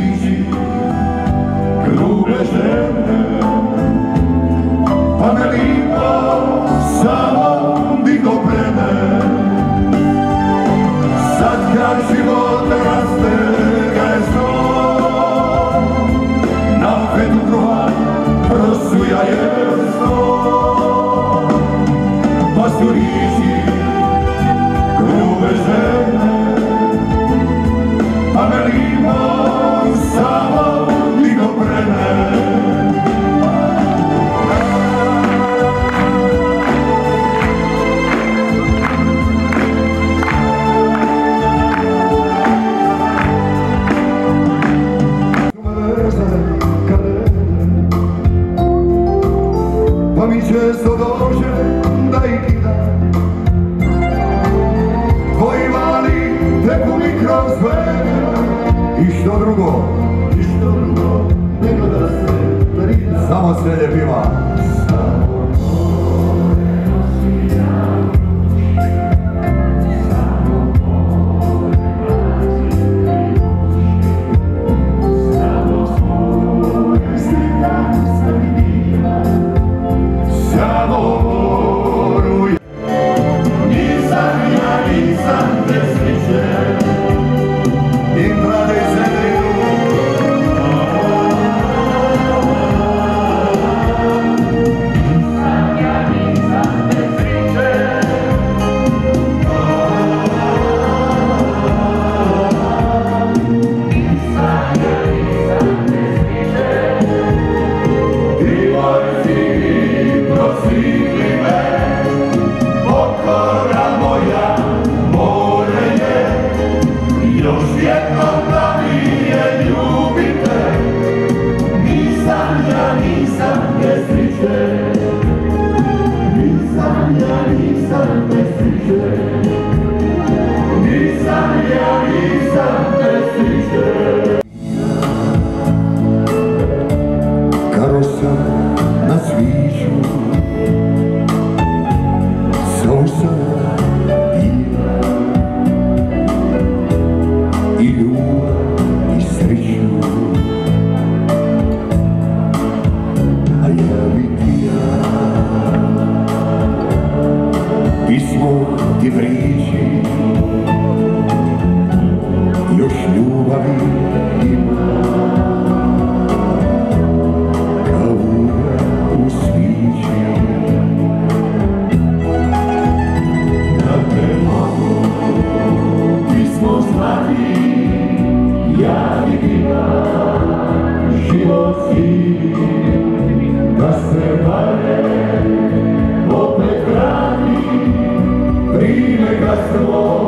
svići grube žene, pa me lipo samo digo prene. Sad kad život raste ga je sto, na petu kruha prosuja je sto. Pa su riči grube žene, pa me lipo samo digo prene. Pa mi često dođe da ih kidam, tvoji mali teku mi kroz sve. I što drugo nego da se prida, samo sve ljepiva. Karosa na sviću, sunčana bila, i ljubav i sreću, a ja bi ti pismo ti priči, još ljubavi ima. Ja vidim život da se vare opet vrati, prime ga svoj.